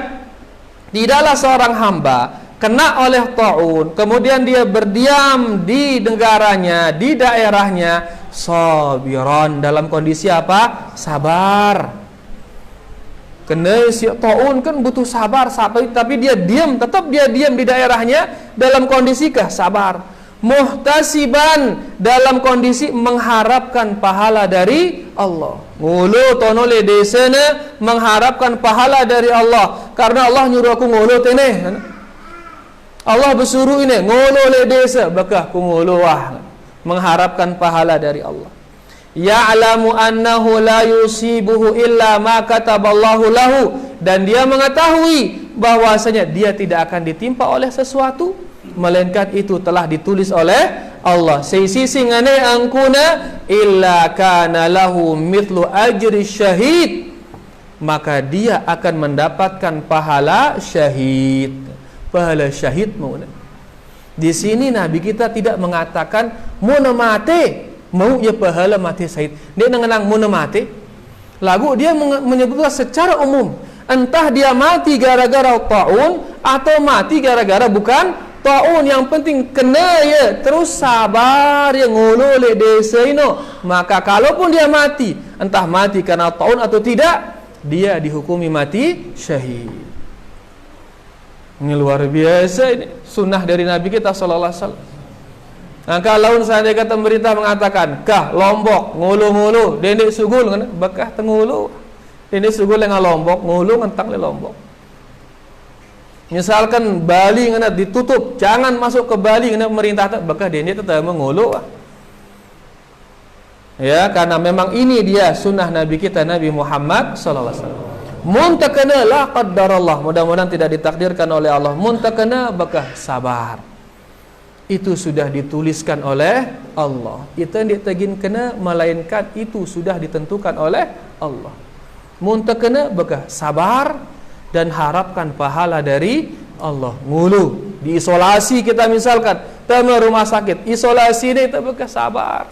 tidaklah seorang hamba kena oleh ta'un, kemudian dia berdiam di negaranya, di daerahnya, sabiran, dalam kondisi apa? Sabar. Kena si ta'un kan butuh sabar, tapi dia diam, tetap dia diam di daerahnya dalam kondisi sabar. Muhtasiban, dalam kondisi mengharapkan pahala dari Allah. Ngulu tono le desana mengharapkan pahala dari Allah, karena Allah nyuruh aku ngulu teneh. Allah bersuruh ini ngulu le desa, bakah ku ngulu wah, mengharapkan pahala dari Allah. Ya'lamu annahu la yusibuhu illa ma kataballahu lahu, dan dia mengetahui bahwasanya dia tidak akan ditimpa oleh sesuatu melainkan itu telah ditulis oleh Allah. Sisi ngane angkuna illa kana lahu mithlu ajri syahid, maka dia akan mendapatkan pahala syahid. Pahala syahid mau. Di sini Nabi kita tidak mengatakan muna mate, mau ya pahala mati syahid. Dia mengenang muna mate. Lagu dia menyebutkan secara umum, entah dia mati gara-gara taun atau mati gara-gara bukan taun, yang penting kena ya, terus sabar ya, ngulu le desa ino. Maka kalaupun dia mati, entah mati karena taun atau tidak, dia dihukumi mati syahid. Ini luar biasa, ini sunnah dari Nabi kita sallallahu alaihi wasallam. Nah, kalau seandainya kata pemerintah mengatakan kah Lombok ngulu-ngulu dendek sugul kan bekah tengulu dendek sugul dengan Lombok ngulu ngentang le Lombok. Misalkan Bali ngana ditutup, jangan masuk ke Bali ngana pemerintah bekah dendek tetap mengulu. Ya, karena memang ini dia sunnah Nabi kita Nabi Muhammad sallallahu alaihi wasallam. Muntakana la qaddarallah, mudah-mudahan tidak ditakdirkan oleh Allah. Muntakana bakah sabar. Itu sudah dituliskan oleh Allah. Itu yang ditagin kena, melainkan itu sudah ditentukan oleh Allah. Muntakana bakah sabar dan harapkan pahala dari Allah. Ngulu diisolasi kita misalkan, tema rumah sakit, isolasi ini kita bakah sabar.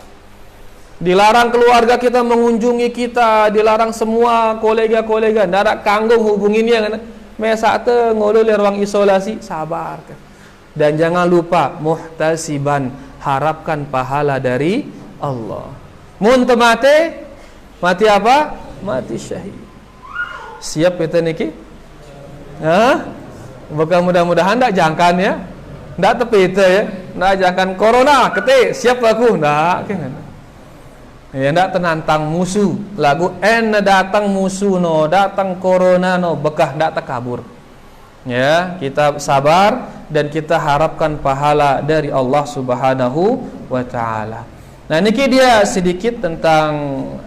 Dilarang keluarga kita mengunjungi kita, dilarang semua kolega-kolega, ndarak kanggung hubungin dia kan. Mesate ngulu di ruang isolasi, sabar kan. Dan jangan lupa muhtasiban, harapkan pahala dari Allah. Mun mate, mati apa? Mati syahid. Siap kita niki? Hah? Bukan mudah-mudahan ndak jangkan ya. Ndak tepi ya. Ndak jangkan corona, kete siap aku ndak kan. Ya ndak tenantang musuh. Lagu datang musuh no, datang corona no, bekah ndak takabur. Ya, kita sabar dan kita harapkan pahala dari Allah Subhanahu wa taala. Nah niki dia sedikit tentang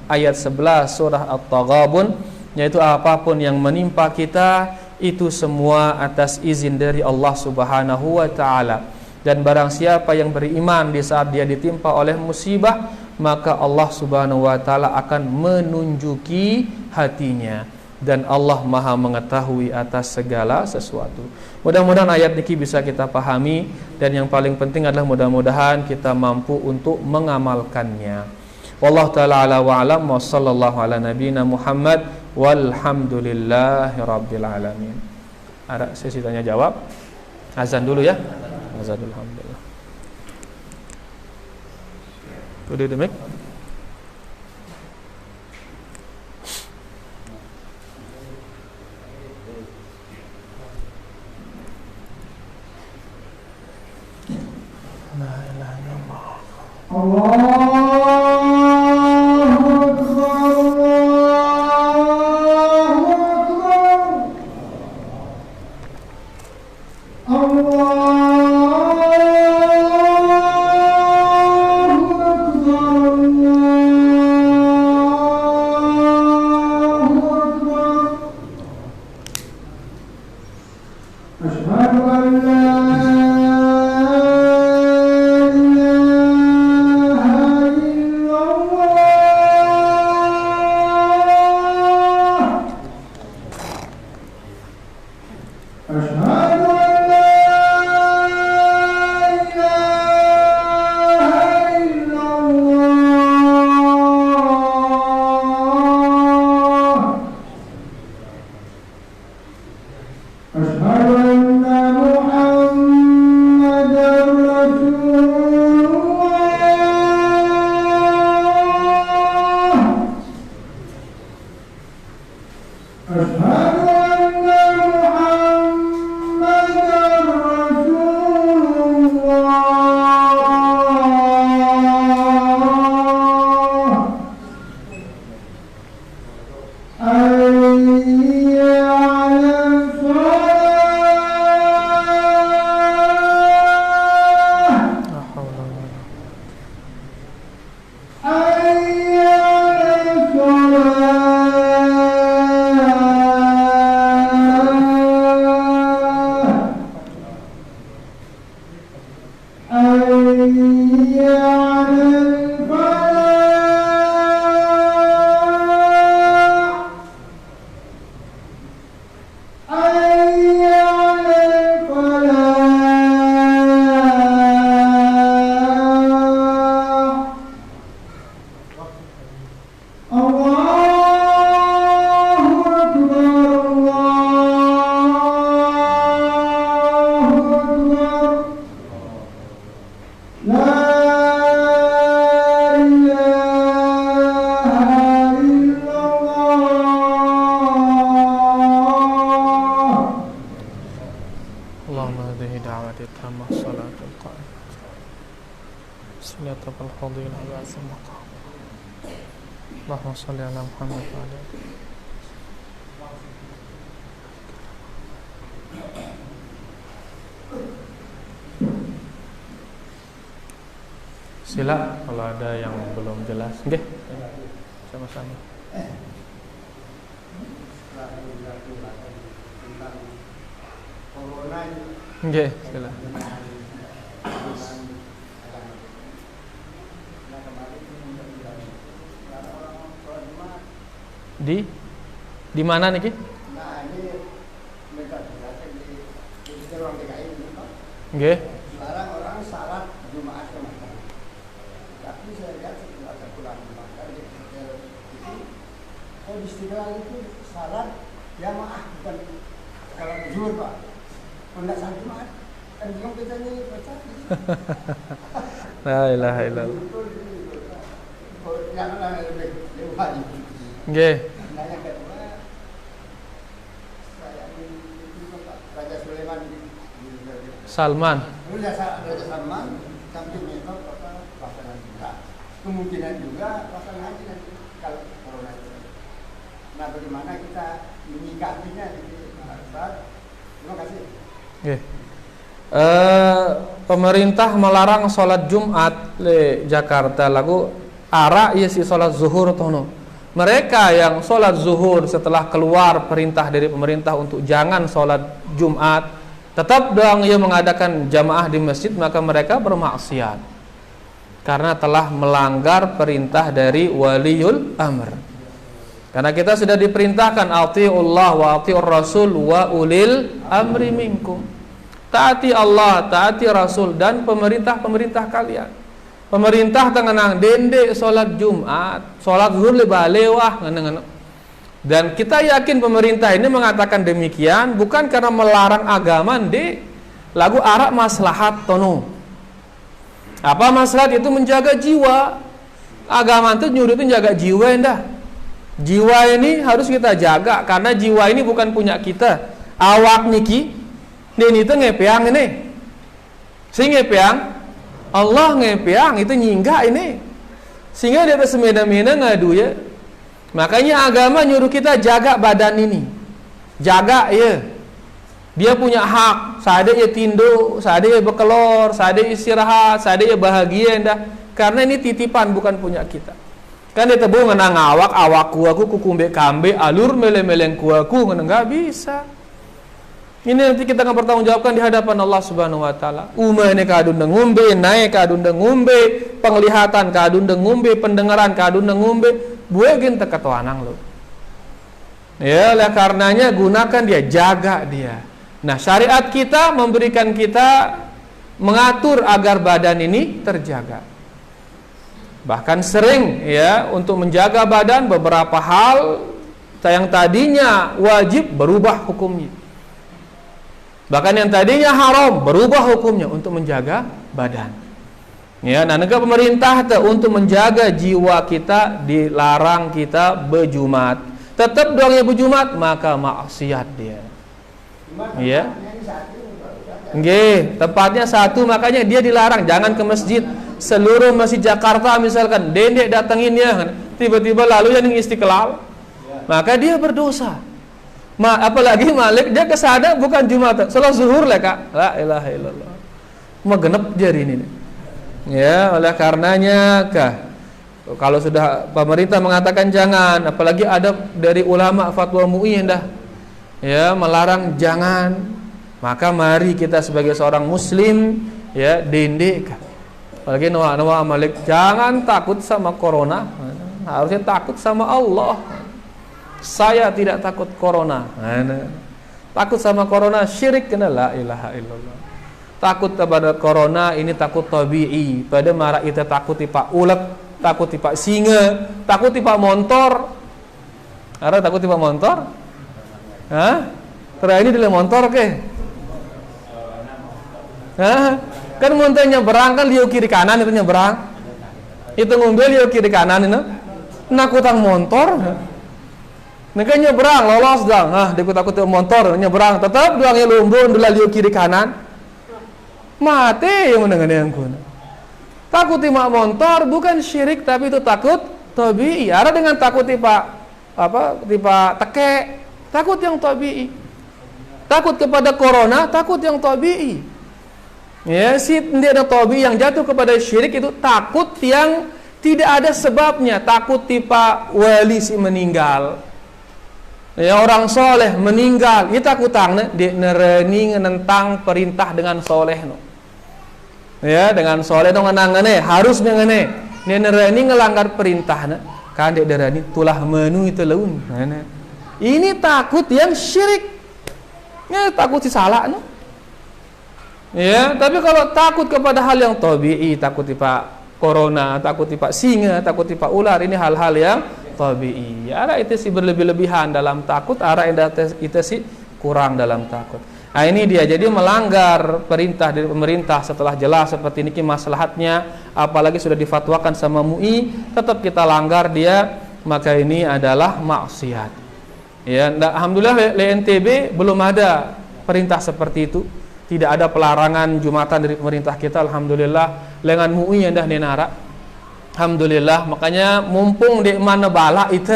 ayat 11 surah At-Taghabun, yaitu apapun yang menimpa kita itu semua atas izin dari Allah Subhanahu wa taala. Dan barang siapa yang beriman di saat dia ditimpa oleh musibah, maka Allah Subhanahu wa taala akan menunjuki hatinya, dan Allah Maha mengetahui atas segala sesuatu. Mudah-mudahan ayat ini bisa kita pahami, dan yang paling penting adalah mudah-mudahan kita mampu untuk mengamalkannya. Wallahu taala ala wa alam, wa sallallahu ala nabiyina Muhammad walhamdulillahi rabbil alamin. Ada sesi tanya jawab. Azan dulu ya. Azan dulu, alhamdulillah. Udah demik. Allahumma shalli ala Muhammad wa ala Sila kalau ada yang belum jelas. Nggih. Sama-sama. Nggih, sila. Di mana nih? Nah, ini mereka di ruang DKI ini, Pak. Nggih. Sekarang orang salat Jumat ke Makkah. Tapi saya lihat setelah saya pulang ke Makkah di hotel itu, kok di Istiqlal itu salat jamaah bukan kalau zuhur, Pak. Enggak salat Jumat. Kan bingung kita ini baca. La ilaha illallah. Janganlah lebih wajib. Nggih. Nah, yang kedua, saya ini Raja Sulaiman Salman. Raja Salman, samping itu pasangan juga. Kemungkinan juga pasangan haji nanti kalau corona itu. Nah, bagaimana kita menyikapinya di Ustaz? Terima kasih. Nggih. pemerintah melarang sholat Jumat di Jakarta lagu ara iya si sholat zuhur tono. Mereka yang sholat zuhur setelah keluar perintah dari pemerintah untuk jangan sholat Jumat, tetap doang ia mengadakan jamaah di masjid, maka mereka bermaksiat karena telah melanggar perintah dari waliul amr. Karena kita sudah diperintahkan atiullah wa atiur rasul wa ulil amri minkum. Taati Allah, taati Rasul dan pemerintah-pemerintah kalian. Pemerintah tengenang dende solat Jumat, solat zuhur lebalewah ngeneng. Dan kita yakin pemerintah ini mengatakan demikian bukan karena melarang agama de lagu arak maslahat tono. Apa maslahat itu? Menjaga jiwa. Agama itu nyuruh itu jaga jiwa endah. Jiwa ini harus kita jaga karena jiwa ini bukan punya kita. Awak niki ini itu ngepeang ini. Si ngepeang Allah ngepeang itu nyingga ini. Sehingga dia semena-mena ngadu ya. Makanya agama nyuruh kita jaga badan ini. Jaga ya. Dia punya hak. Sada ya tindo, sada ya bekelor, sada istirahat, sada ya bahagia endah. Karena ini titipan bukan punya kita. Kan dia tebu ngenang awakku kukumbe kambe alur meleng-meleng kuaku ngenang nggak bisa. Ini nanti kita akan bertanggungjawabkan di hadapan Allah Subhanahu Wa Taala. Umane kadun ngumbe, naik kadun ngumbe, penglihatan kadun ngumbe, pendengaran kadun ngumbe, buegin teka toanang lo. Ya, oleh karenanya gunakan dia, jaga dia. Nah, syariat kita memberikan kita mengatur agar badan ini terjaga. Bahkan sering ya untuk menjaga badan beberapa hal yang tadinya wajib berubah hukumnya. Bahkan yang tadinya haram berubah hukumnya untuk menjaga badan. Ya, nah negara pemerintah untuk menjaga jiwa kita dilarang kita berjumat. Tetap doangnya berjumat maka maksiat dia. Ya. Nggih, tepatnya satu makanya dia dilarang jangan ke masjid. Seluruh masjid Jakarta misalkan dendek datengin ya, tiba-tiba lalu yang Istiqlal, maka dia berdosa. Apalagi Malik dia kesana bukan Jumat, salat zuhur lah kak, la ilaha illallah, mau genep jari ini. Ya, oleh karenanya kah, kalau sudah pemerintah mengatakan jangan, apalagi ada dari ulama fatwa MUI dah, ya melarang jangan, maka mari kita sebagai seorang Muslim ya dendek kah. Apalagi Noah Malik jangan takut sama corona, harusnya takut sama Allah. Saya tidak takut corona. Takut sama corona syirik kena la ilaha illallah. Takut kepada corona ini takut tabi'i. Pada marah itu takut tipa ulet, takut tipa singa, takut tipa montor. Ada takut tipa montor? Hah? Terakhir ini dalam montor ke? Hah? Kan muntah nyeberang kan liu kiri kanan itu nyeberang. Itu ngombe liu kiri kanan itu. Nakutang motor. Neka nyeberang lolos dong. Dikut-takut motor nyeberang tetap doangnya lumbun dula liu kiri kanan. Mati yang mendengar yang kuna. Takut timak motor bukan syirik tapi itu takut tabi'i. Ada dengan takut tipa teke, takut yang tabi'i. Takut kepada corona, takut yang tabi'i. Ya, si tidak ada tabi yang jatuh kepada syirik itu takut yang tidak ada sebabnya, takut tipa wali si meninggal. Ya, orang soleh meninggal, itu takutang dia nereni nentang perintah dengan soleh no. Ya, dengan soleh no ngenangane harus ngene. Dia nereni ngelanggar perintah na. Kan dia nereni tulah menu itu laun. Ini takut yang syirik. Ya, takut si salah no. Ya, tapi kalau takut kepada hal yang tabi'i, takut tipa corona, takut tipa singa, takut tipa ular, ini hal-hal yang tabi'i. Ada itu sih berlebih-lebihan dalam takut, ada itu sih kurang dalam takut. Nah, ini dia jadi melanggar perintah dari pemerintah setelah jelas seperti ini maslahatnya, apalagi sudah difatwakan sama MUI, tetap kita langgar dia, maka ini adalah maksiat. Ya, alhamdulillah di NTB belum ada perintah seperti itu. Tidak ada pelarangan Jumatan dari pemerintah kita, alhamdulillah. Lengan MUI yang dah nenara, alhamdulillah. Makanya mumpung di mana bala itu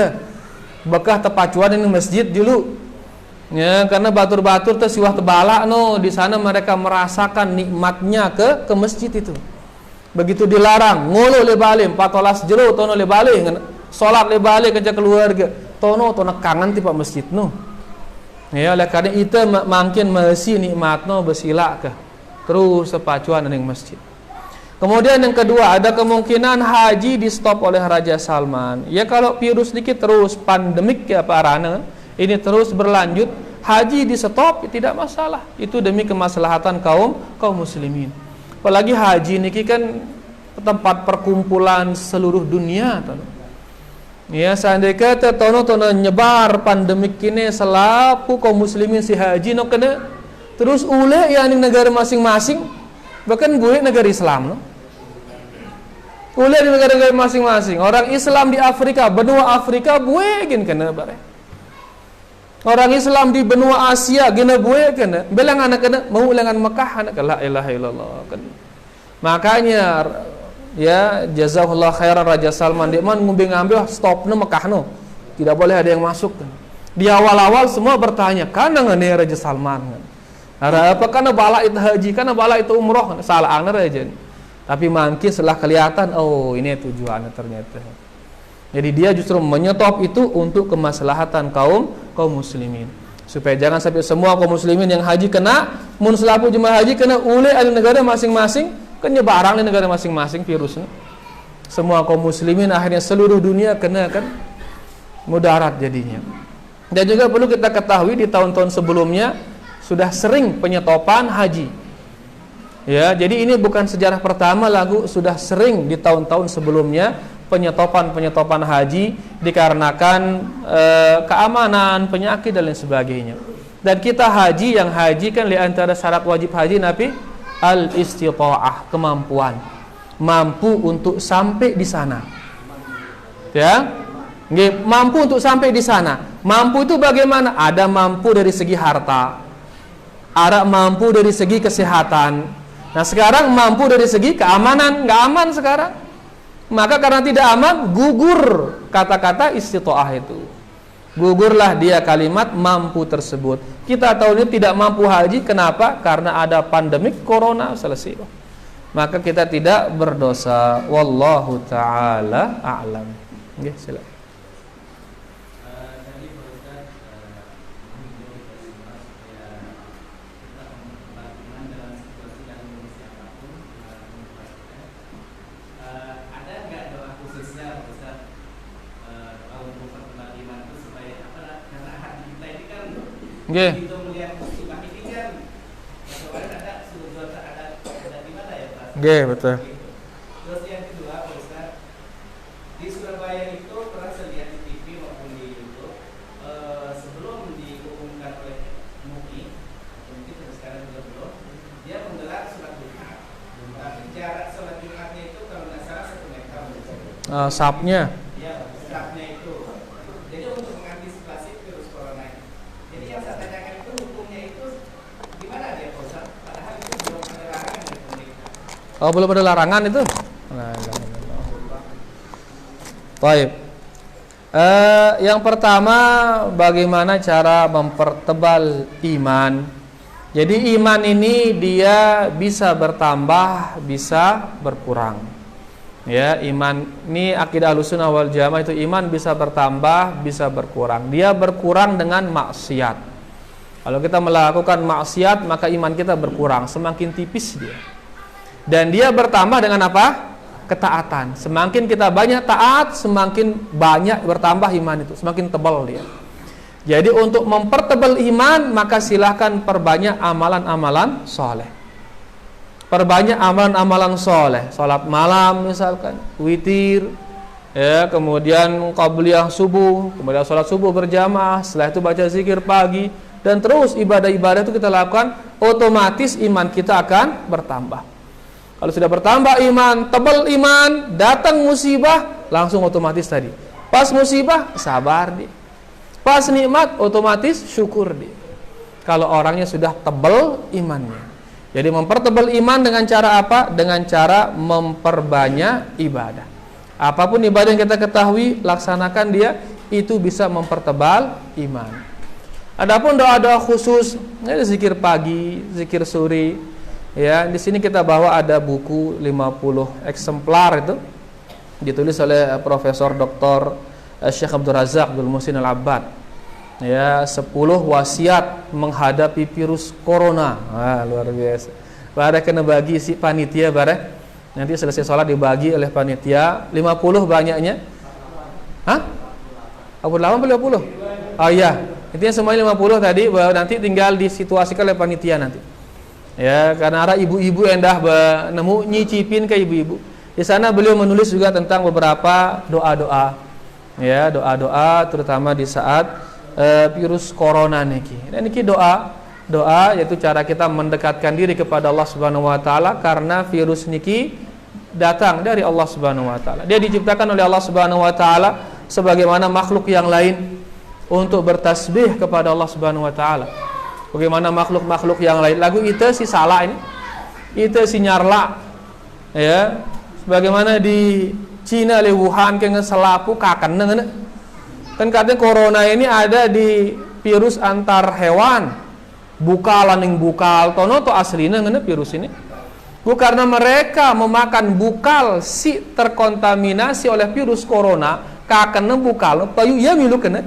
bekah tepacuan ini masjid dulu. Ya, karena batur-batur teh siwah tebalak no, di sana mereka merasakan nikmatnya ke masjid itu. Begitu dilarang, ngolo le balik, patolas jero tono le balik, salat le balik kerja keluarga. Tono kangen ti pak masjid no. Ya, oleh karena itu makin masih nikmatno bersila ke terus sepacuan ning masjid. Kemudian yang kedua, ada kemungkinan haji di stop oleh Raja Salman. Ya kalau virus dikit terus pandemik ya Pak Rana, ini terus berlanjut, haji di stop tidak masalah. Itu demi kemaslahatan kaum muslimin. Apalagi haji niki kan tempat perkumpulan seluruh dunia. Ya seandainya tono nyebar pandemik ini selaku kaum muslimin si haji no kena terus ule ya ning negara masing-masing, bahkan gue negara Islam no. Ule di negara-negara masing-masing. Orang Islam di Afrika, benua Afrika buegin kena bare. Orang Islam di benua Asia gena bueg kena. Belang anak kena mau ulangan Mekah anak la ilaha illallah kan. Makanya ya jazakallahu khairan Raja Salman dia man ngambil stopnya Mekah no. Tidak boleh ada yang masuk kan. Di awal-awal semua bertanya, "Kana ngene Raja Salman?" Kan. Apa karena bala itu haji, karena bala itu umroh, salah ana raja. Tapi mungkin setelah kelihatan, oh ini tujuannya ternyata. Jadi dia justru menyetop itu untuk kemaslahatan kaum muslimin. Supaya jangan sampai semua kaum muslimin yang haji kena, mun selaku jemaah haji kena ule ada negara masing-masing, kan nyebarang di negara masing-masing virusnya. Semua kaum muslimin akhirnya seluruh dunia kena kan mudarat jadinya. Dan juga perlu kita ketahui di tahun-tahun sebelumnya sudah sering penyetopan haji. Ya, jadi ini bukan sejarah pertama lagu, sudah sering di tahun-tahun sebelumnya penyetopan haji dikarenakan keamanan, penyakit dan lain sebagainya. Dan kita haji, yang haji kan di antara syarat wajib haji Nabi al-istita'ah, kemampuan. Mampu untuk sampai di sana. Ya. Mampu untuk sampai di sana. Mampu itu bagaimana? Ada mampu dari segi harta. Ada mampu dari segi kesehatan. Nah sekarang mampu dari segi keamanan, nggak aman sekarang. Maka karena tidak aman, gugur kata-kata istita'ah itu. Gugurlah dia kalimat mampu tersebut. Kita tahu ini tidak mampu haji, kenapa? Karena ada pandemik corona, selesai. Maka kita tidak berdosa. Wallahu ta'ala a'lam. Oke, silakan. Nggih. Nggih, betul. Terus yang kedua, Pak Ustaz, di Surabaya itu pernah saya lihat di TV maupun di YouTube, sebelum diumumkan oleh MUI, mungkin sekarang juga belum, dia menggelar sholat Jumat. Tapi jarak sholat Jumatnya itu kalau nggak salah 1 meter. Sapnya. Ya, sapnya itu. Jadi untuk mengantisipasi virus corona ini. Jadi yang saya tanyakan itu hukumnya itu gimana dia, Pak Ustaz? Padahal itu belum ada larangan dari pemerintah. Oh, belum ada larangan itu? Baik. Yang pertama, bagaimana cara mempertebal iman? Jadi iman ini dia bisa bertambah, bisa berkurang. Ya, iman ini akidah Ahlussunnah wal Jamaah itu iman bisa bertambah, bisa berkurang. Dia berkurang dengan maksiat. Kalau kita melakukan maksiat, maka iman kita berkurang, semakin tipis dia. Dan dia bertambah dengan apa? Ketaatan. Semakin kita banyak taat, semakin banyak bertambah iman itu, semakin tebal dia. Jadi untuk mempertebal iman, maka silahkan perbanyak amalan-amalan soleh. Perbanyak amalan-amalan soleh. Salat malam misalkan, witir, ya, kemudian qabliyah subuh, kemudian salat subuh berjamaah, setelah itu baca zikir pagi, dan terus ibadah-ibadah itu kita lakukan, otomatis iman kita akan bertambah. Kalau sudah bertambah iman, tebal iman, datang musibah, langsung otomatis tadi. Pas musibah, sabar dia. Pas nikmat, otomatis syukur dia. Kalau orangnya sudah tebal imannya. Jadi mempertebal iman dengan cara apa? Dengan cara memperbanyak ibadah. Apapun ibadah yang kita ketahui, laksanakan dia, itu bisa mempertebal iman. Adapun doa-doa khusus, ya, zikir pagi, zikir sore, ya, di sini kita bawa ada buku 50 eksemplar itu ditulis oleh Profesor Dr. Syekh Abdul Razak Abdul Muhsin Al-Abbad. Ya, 10 wasiat menghadapi virus corona. Wah, luar biasa. Bare kena bagi si panitia bare. Nanti selesai sholat dibagi oleh panitia 50 banyaknya. Hah? 48 atau 50? Oh iya, intinya semuanya 50 tadi, nanti tinggal disituasikan oleh panitia nanti. Ya, karena ada ibu-ibu endah nemu nyicipin ke ibu-ibu. Di sana beliau menulis juga tentang beberapa doa-doa. Ya, doa-doa terutama di saat virus corona niki. Dan niki doa yaitu cara kita mendekatkan diri kepada Allah Subhanahu wa taala karena virus niki datang dari Allah Subhanahu wa taala. Dia diciptakan oleh Allah Subhanahu wa taala sebagaimana makhluk yang lain untuk bertasbih kepada Allah Subhanahu wa taala. Bagaimana makhluk-makhluk yang lain. Lagu itu si salah ini. Itu si nyarla. Ya. Sebagaimana di Cina le Wuhan ke selapu kaken ngeuna. Kan katanya corona ini ada di virus antar hewan. Bukal aning bukal tono to aslina ngeuna virus ini. Karena mereka memakan bukal si terkontaminasi oleh virus corona, kakena bukal payu ya milu kena.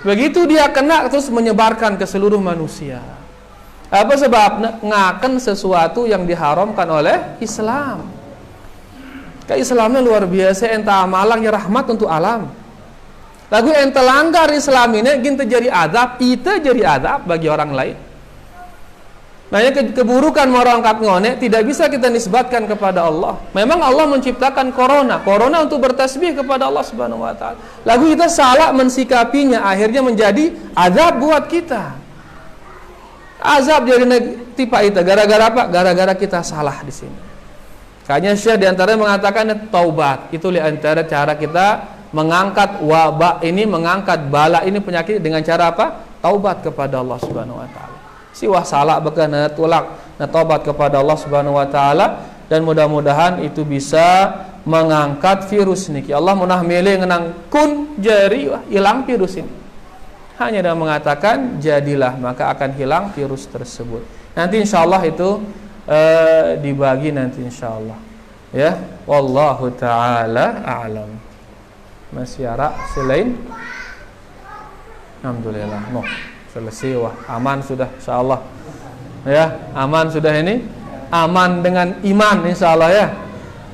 Begitu dia kena terus menyebarkan ke seluruh manusia. Apa sebabnya? Ngaken sesuatu yang diharamkan oleh Islam. Islamnya luar biasa, enta amalang ya rahmat untuk alam. Lagu enta langgar Islam ini ginta jadi azab, ita jadi azab bagi orang lain. Makanya keburukan merangkat ngone tidak bisa kita nisbatkan kepada Allah. Memang Allah menciptakan corona untuk bertasbih kepada Allah Subhanahu wa taala. Lagu kita salah mensikapinya, akhirnya menjadi azab buat kita. Azab jadi tipe itu gara-gara apa? Gara-gara kita salah di sini. Kayaknya Syekh di antaranya mengatakan taubat. Itu di antara cara kita mengangkat wabah ini, mengangkat bala ini, penyakit dengan cara apa? Taubat kepada Allah Subhanahu wa taala. Siwah salah bekana tolak tobat kepada Allah Subhanahu wa taala dan mudah-mudahan itu bisa mengangkat virus niki. Allah munah milih ngenang kun jari hilang virus ini. Hanya dia mengatakan jadilah, maka akan hilang virus tersebut. Nanti insyaallah itu dibagi nanti insyaallah. Ya, wallahu taala a'lam. Masih ada selain? Alhamdulillah. No. Selesai, wah, aman sudah insyaallah. Ya, aman sudah ini. Aman dengan iman insyaallah ya.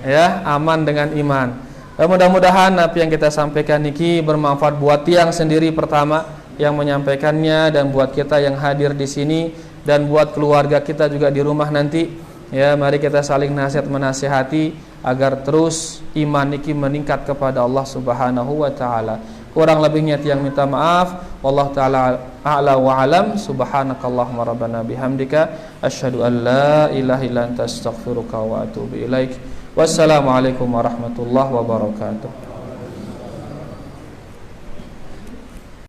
Ya, aman dengan iman. Mudah-mudahan apa yang kita sampaikan niki bermanfaat buat tiang sendiri pertama yang menyampaikannya dan buat kita yang hadir di sini dan buat keluarga kita juga di rumah nanti. Ya, mari kita saling nasihat menasihati agar terus iman niki meningkat kepada Allah Subhanahu wa taala. Kurang lebihnya tiang minta maaf. Wallahu taala a'la wa alam. Subhanakallahumma rabbana bihamdika asyhadu an la ilaha illa anta astaghfiruka wa atubu ilaik. Wassalamualaikum warahmatullahi wabarakatuh.